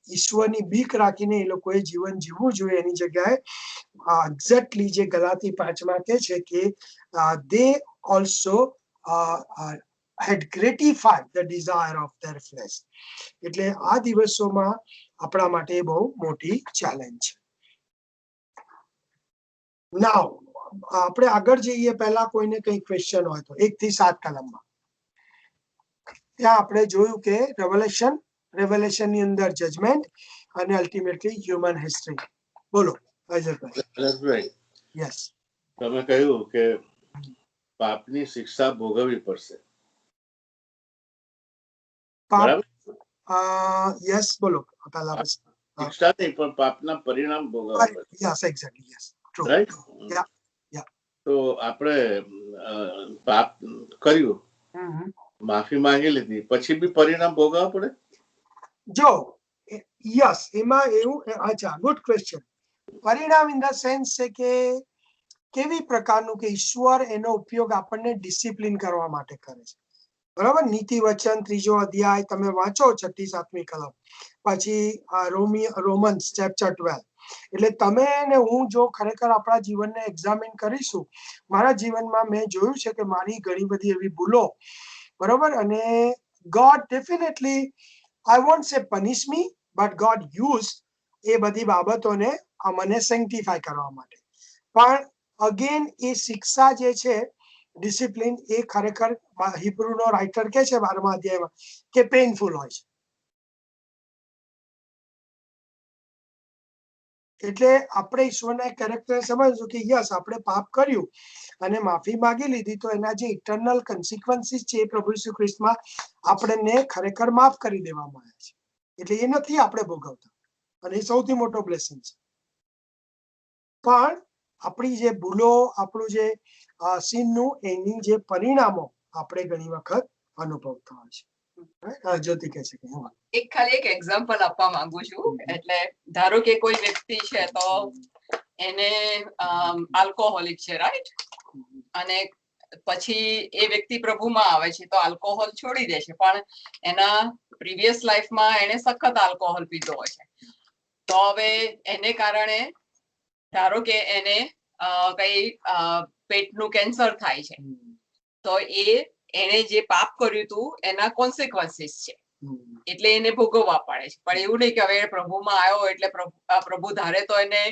ઈશ્વરની બીક રાખીને એ લોકોએ જીવન જીવવું જોઈએ. એની જગ્યાએ એક્ઝેક્ટલી જે ગલાતી 5 કહે છે કે they also had gratified the desire of their flesh. એટલે આ દિવસોમાં આપણા માટે બહુ મોટી ચેલેન્જ છે. નાઉ આપણે આગળ જઈએ પહેલા કોઈને કઈ ક્વેશ્ચન હોય તો 1 થી 7 કલમમાં ત્યાં આપણે જોયું કે રેવલેશન ની અંદર જજમેન્ટ અને અલ્ટિમેટલી હ્યુમન હિસ્ટ્રી. બોલો હરેશભાઈ, યસ. તમે કહ્યું કે પાપની શિક્ષા ભોગવવી પડશે, બરાબર? યસ, બોલો પહેલા. શિક્ષા નહીં પણ પાપના પરિણામ ભોગવવા પડશે. Yes, exactly, yes, true. Right? તો આપણે પાપ કર્યું, માફી માંગી લીધી, પછી બી પરિણામ ભોગવવા પડે? જો યસ, એમાં એવું, અચ્છા, ગુડ ક્વેશ્ચન. પરિણામ ઇન ધ સેન્સ છે કે કેવી પ્રકારનું કે ઈશ્વર એનો ઉપયોગ આપણને ડિસિપ્લિન કરવા માટે કરે છે, બરાબર? નીતિ વચન 3 અધ્યાય તમે વાંચો 6થી 7મી કલમ, પછી રોમન્સ ચેપ્ટર 12. એટલે તમે ને હું જો ખરેખર આપણા જીવનને એક્ઝામિન કરીશું, મારા જીવનમાં મેં જોયું છે કે મારી ઘણી બધી એવી ભૂલો, બરાબર, અને God definitely, I won't say punish me, but God use એ બધી બાબતોને મને સેન્ટિફાય કરવા માટે. પણ અગેન એ શિક્ષા જે છે, ડિસિપ્લિન, એ ખરેખર હિબ્રુનો રાઇટર કે છે 12મા અધ્યાયમાં કે પેઇનફુલ હોય છે. એટલે આપણે ઈશ્વરના કેરેક્ટર સમજવું કે યસ, આપણે પાપ કર્યું અને માફી માંગી લીધી તો એના જે ઇટર્નલ કન્સિક્વન્સીસ છે એ પ્રભુ ઈસુ ખ્રિસ્તમાં આપણને ખરેખર માફ કરી દેવામાં આવ્યા છે. એટલે એ નથી આપણે ભોગવતા, અને એ સૌથી મોટો બ્લેસિંગ છે. પણ આપણી જે ભૂલો, આપણું જે સીનનું, એની જે પરિણામો આપણે ઘણી વખત અનુભવતા હોય છે. જ્યોતિ કહે છે કે ખાલી એક એક્ઝામ્પલ આપવા માંગુ છું. એટલે ધારો કે કોઈ વ્યક્તિ છે તો એને આલ્કોહોલિક છે, રાઈટ? અને પછી એ વ્યક્તિ પ્રભુમાં આવે છે તો આલ્કોહોલ છોડી દે છે, પણ એના પ્રીવિયસ લાઈફમાં એને સખત આલ્કોહોલ પીધો હોય છે. તો હવે એને કારણે ધારો કે એને કઈ પેટનું કેન્સર થાય છે, તો એને જે પાપ કર્યું હતું એના કોન્સિક્વન્સીસ છે, એટલે એને ભોગવવા પડે છે. પણ એવું નહીં કે હવે પ્રભુમાં આવ્યો એટલે પ્રભુ ધારે તો એને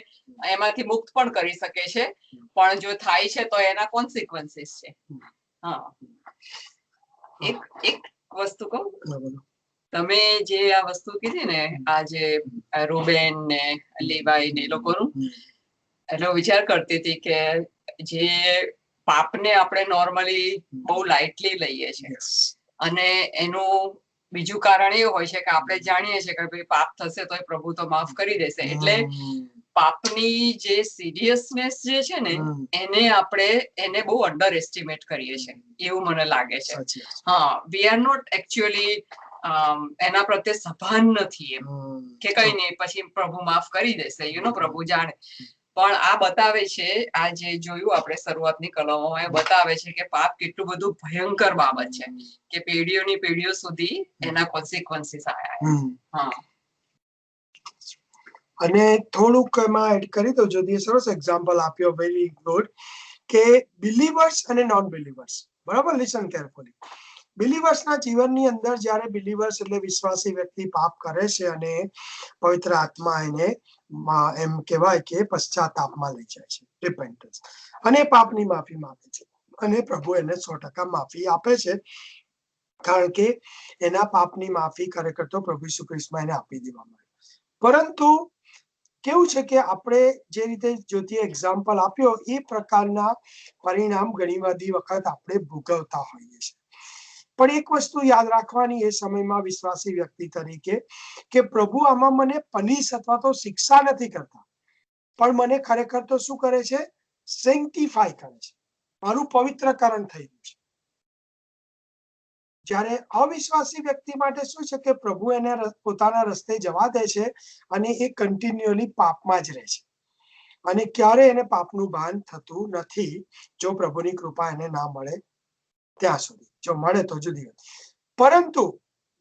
એમાંથી મુક્ત પણ કરી શકે છે, પણ જો થાય છે તો એના કોન્સિક્વન્સીસ છે. હા, એક વસ્તુ કહું, તમે જે આ વસ્તુ કીધી ને, આ જે રૂબેન ને લેવાઈ ને લોકોનું, એટલે વિચાર કરતી હતી કે જે પાપને આપણે નોર્મલી બહુ લાઇટલી લઈએ છીએ, અને એનું બીજું કારણ એ હોય છે કે આપણે જાણીએ છીએ કે ભાઈ પાપ થશે તો પ્રભુ તો માફ કરી દેશે. એટલે પાપની જે સિરિયસનેસ જે છે ને, એને બહુ અંડર એસ્ટિમેટ કરીએ છીએ, એવું મને લાગે છે. હા, વી આર નોટ એકચ્યુઅલી એના પ્રત્યે સભાન નથી, એમ કે કઈ નહીં, પછી પ્રભુ માફ કરી દેશે, પ્રભુ જાણે. પણ આ બતાવે છે, આ જે જોયું આપણે શરૂઆતની કલમોમાં, એ બતાવે છે કે પાપ કેટલું બધું ભયંકર બાબત છે, કે પેઢીઓની પેઢીઓ સુધી એના કોન્સિક્વન્સીસ આયા. હા, અને થોડુંક એમાં એડ કરી દો. જ્યોતિએ સરસ એક્ઝામ્પલ આપ્યો, વેરી ગુડ, કે બિલીવર્સ અને નોન બિલીવર્સ. બરાબર, લિસન કેરફુલી. બિલીવર્સના જીવનની અંદર જ્યારે બિલીવર્સ એટલે વિશ્વાસી વ્યક્તિ પાપ કરે છે અને પવિત્ર આત્મા એને એમ કહેવાય કે પશ્ચાતાપમાં લઈ જાય છે, રિપેન્ટન્સ, અને પાપની માફી માંગે છે, અને પ્રભુ એને 100% માફી આપે છે, કારણ કે એના પાપની માફી ખરેખર તો પ્રભુ ઈસુ ખ્રિસ્તમાં એને આપી દેવામાં આવી. પરંતુ કેવું છે કે આપણે જે રીતે જ્યોતિએ એક્ઝામ્પલ આપ્યો એ પ્રકારના પરિણામ ઘણી બધી વખત આપણે ભોગવતા હોઈએ છીએ. પણ એક વસ્તુ યાદ રાખવાની એ સમયમાં વિશ્વાસી વ્યક્તિ તરીકે, કે પ્રભુ આમાં મને પનિશ અથવા તો શિક્ષા નથી કરતા, પણ મને ખરેખર તો શું કરે છે? સેન્ટિફાય કરે છે, મારું પવિત્રકરણ થઈ ગયું છે. જ્યારે અવિશ્વાસી વ્યક્તિ માટે શું છે કે પ્રભુ એને પોતાના રસ્તે જવા દે છે અને એ કન્ટિન્યુઅલી પાપમાં જ રહે છે, અને ક્યારે એને પાપનું ભાન થતું નથી, જો પ્રભુની કૃપા એને ના મળે ત્યાં સુધી. જો મળે તો જુદી વાત. પરંતુ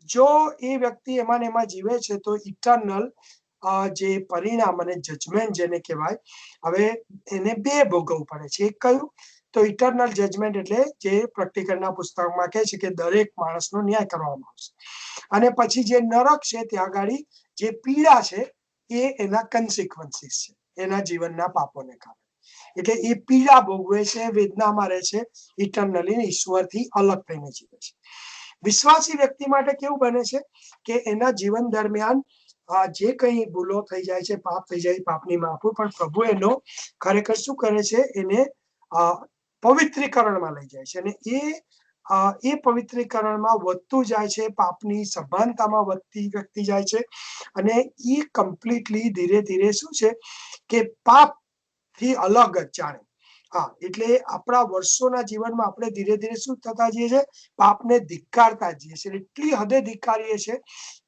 જો એ વ્યક્તિ એમાં ને એમાં જીવે છે તો ઇટર્નલ જે પરિણામ અને જજમેન્ટ જેને કહેવાય, હવે એને બે ભોગવવું પડે છે. એક કયું? તો ઇટર્નલ જજમેન્ટ એટલે જે પ્રેક્ટિકલના પુસ્તકમાં કહે છે કે દરેક માણસનો ન્યાય કરવામાં આવશે, અને પછી જે નરક છે ત્યાં આગળ જે પીડા છે એ એના કન્સિક્વન્સીસ છે, એના જીવનના પાપોને કારણે. એટલે એ પીડા ભોગવે છે, વેદનામાં રહે છે, ઇટર્નલી ઈશ્વરથી અલગ થઈને જીવે છે. વિશ્વાસી વ્યક્તિ માટે કેવું બને છે કે એના જીવન દરમિયાન જે કઈ ભૂલો થઈ જાય છે, પાપ થઈ જાય, પાપની માફી, પણ પ્રભુ એનો ખરેખર શું કરે છે? એને પવિત્રીકરણમાં લઈ જાય છે, અને એ પવિત્રીકરણમાં વધતું જાય છે, પાપની સભાનતામાં વધતી જાય છે, અને એ કમ્પ્લીટલી ધીરે ધીરે શું છે કે પાપ થી અલગ જ જાણે. હા, એટલે આપણા વર્ષોના જીવનમાં આપણે ધીરે ધીરે શું થતા જઈએ છે? પાપને ધિક્કારતા જઈએ છીએ, એટલી હદે ધિક્કારીએ છીએ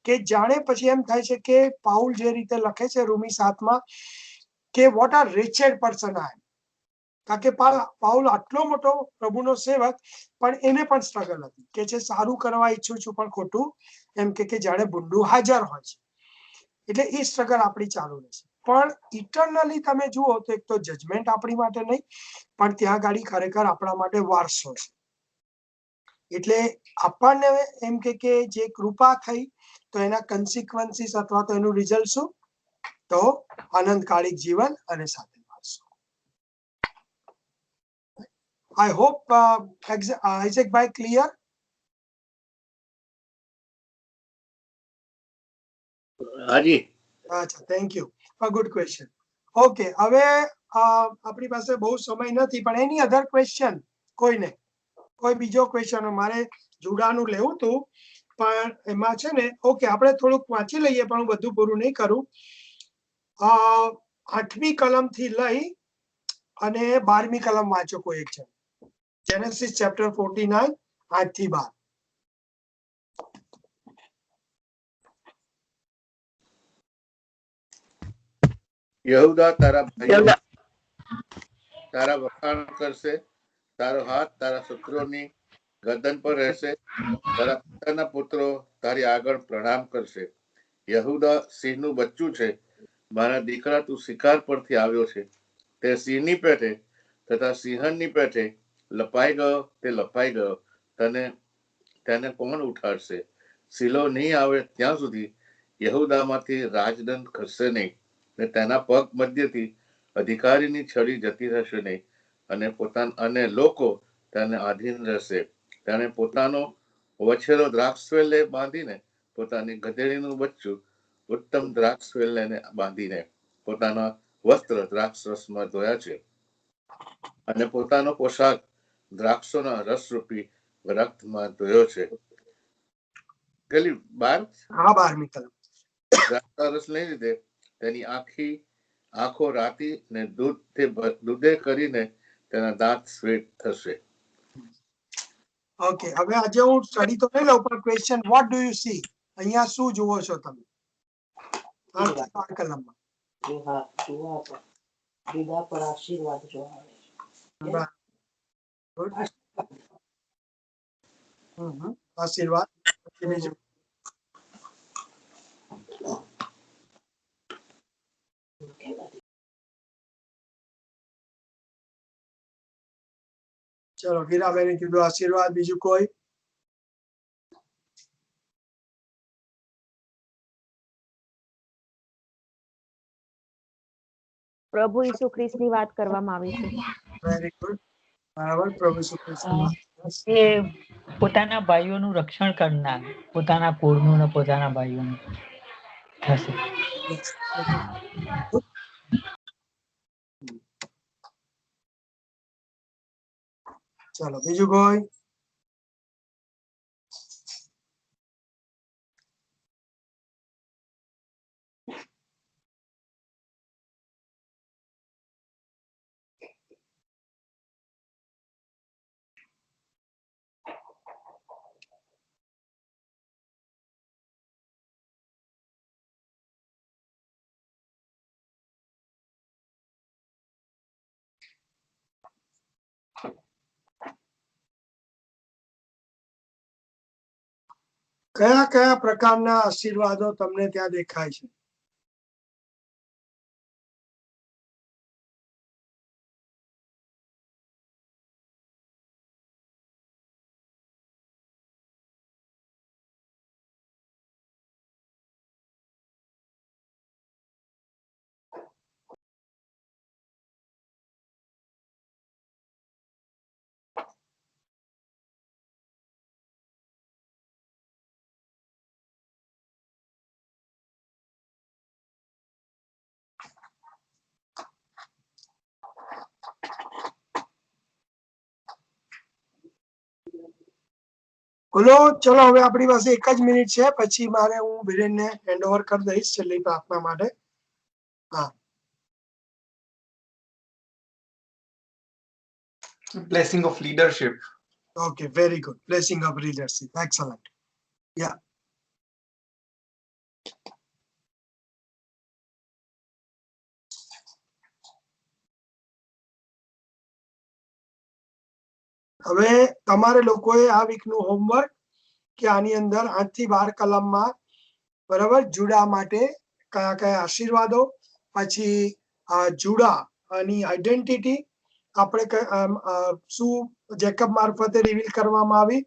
કે જાણે પછી એમ થાય છે કે પાઉલ જે રીતે લખે છે રોમી 7માં, કે વોટ આર રેચેડ પર્સન આઈ એમ. કારણ કે પાઉલ આટલો મોટો પ્રભુનો સેવક, પણ એને પણ સ્ટ્રગલ હતી, કે છે સારું કરવા ઈચ્છું છું પણ ખોટું, એમ કે જાણે ભૂંડું હાજર હોય છે. એટલે એ સ્ટ્રગલ આપણી ચાલુ રહેશે. પણ ઇટર્નલી તમે જુઓ તો એક તો જજમેન્ટ આપણી માટે નહીં, પણ ત્યાં ગાડી ખરેખર આપણા માટે વારસો છે. એટલે આપણને એમ કે જે કૃપા થઈ તો એના કન્સિક્વન્સીસ અથવા તો એનું રિઝલ્ટ શું? તો આનંદકાળી જીવન અને સાથે વારસો. I hope Isaac bhai clear. હાજી. અચ્છા, thank you. A good question. Okay, હવે આપણી પાસે બહુ સમય નથી, પણ એની અધર ક્વેશ્ચન કોઈને? કોઈ બીજો ક્વેશ્ચન? મારે જુડાનું લેવું હતું, પણ એમાં છે ને, ઓકે આપણે થોડુંક વાંચી લઈએ, પણ હું બધું પૂરું નહીં કરું. 8મી કલમ થી લઈ અને 12મી કલમ વાંચો કોઈ એક છે. જેનેસિસ ચેપ્ટર 49, 8 થી 12. યહૂદા તારા ભાઈઓ તારા વખાણ કરશે, તારો હાથ તારા શત્રુઓની ગરદન પર રહેશે, તારા પિતાના પુત્રો તારી આગળ પ્રણામ કરશે. યહૂદા સિંહનું બચ્ચું છે, મારા દીકરા તું શિકાર પરથી આવ્યો છે. તે સિંહની પેઠે તથા સિંહણની પેઠે લપાઈ ગયો, તે લપાઈ ગયો. તેને કોણ ઉઠાડશે? શિલો નહીં આવે ત્યાં સુધી યહૂદામાંથી રાજદંડ ખસશે નહીં, ને તેના પગ મધ્યથી અધિકારીની છડી જતી રહેશે નહીં, અને લોકો તેને આધીન રહેશે. તેને પોતાનો વછેરો દ્રાક્ષવેલે બાંધીને, પોતાની ગધેડીનું બચ્ચું ઉત્તમ દ્રાક્ષવેલને બાંધીને, પોતાના વસ્ત્ર દ્રાક્ષ રસમાં ધોયા છે, અને પોતાનો પોશાક દ્રાક્ષોના રસરૂપી રક્તમાં ધોયો છે. પેલી 12. હા, 12મી કલમ. દ્રાક્ષના રસ લઈ લીધે તેની આંખો રાતી ને દૂધે કરીને તેના દાંત શ્વેત થશે. ઓકે, હવે આજે હું સ્ટડી તો નહીં લઉં, પણ question, what do you C? અહીંયા શું જુઓ છો તમે? 8 કલમમાં વિદા પર આશીર્વાદ જોવા મળે છે. બરાબર. Good. આશીર્વાદ. આશીર્વાદ. પછી બીજું ચલો વીરાબેને કીધું આશીર્વાદ. બીજું કોઈ? પ્રભુ ઈસુ ખ્રિસ્તની વાત કરવામાં આવી છે. Very good. બરાબર. પ્રભુ ઈસુ ખ્રિસ્તની એ પોતાના ભાઈઓનું રક્ષણ કરનાર, પોતાના કુળનું ને પોતાના ભાઈઓનું હશે. ચલો બીજું કોઈ? કયા કયા પ્રકારના આશીર્વાદો તમને ત્યાં દેખાય છે? બોલો. ચલો હવે આપણી પાસે 1 જ મિનિટ છે, પછી મારે હું વિરેનને હેન્ડ ઓવર કરી દઈશ છેલ્લી પ્રાર્થના માટે. હા. Blessing of leadership. Okay, very good. Blessing of leadership. Excellent. Yeah. હવે તમારે લોકોએ આ વીકનું હોમવર્ક કે આની અંદર 8 થી 12 કલમમાં બરાબર જુડા માટે કયા કયા આશીર્વાદો, પછી જુડા આની આઈડેન્ટિટી આપણે શું જેકબ મારફતે રિવીલ કરવામાં આવી,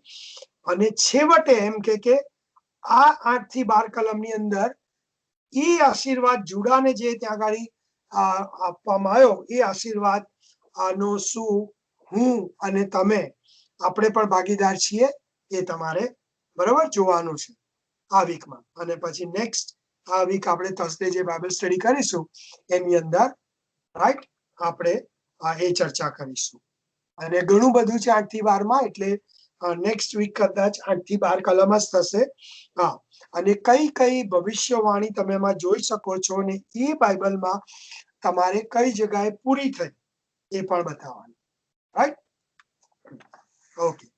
અને છેવટે એમ કે આ 8 થી 12 કલમની અંદર એ આશીર્વાદ જુડાને જે ત્યાં આગળ આપવામાં આવ્યો એ આશીર્વાદ આનો શું હું અને તમે આપણે પણ ભાગીદાર છીએ એ તમારે બરાબર જોવાનું છે આ વીકમાં. અને પછી નેક્સ્ટ આ વીક આપણે થર્સડે જે બાઇબલ સ્ટડી કરીશું એની અંદર રાઈટ આપણે એ ચર્ચા કરીશું. અને ઘણું બધું છે 8 થી 12 માં, એટલે નેક્સ્ટ વીક કદાચ 8 થી 12 કલમ જ થશે. હા. અને કઈ કઈ ભવિષ્યવાણી તમે એમાં જોઈ શકો છો અને એ બાઇબલમાં તમારે કઈ જગ્યાએ પૂરી થઈ એ પણ બતાવવાનું. રાઈટ? ઓકે.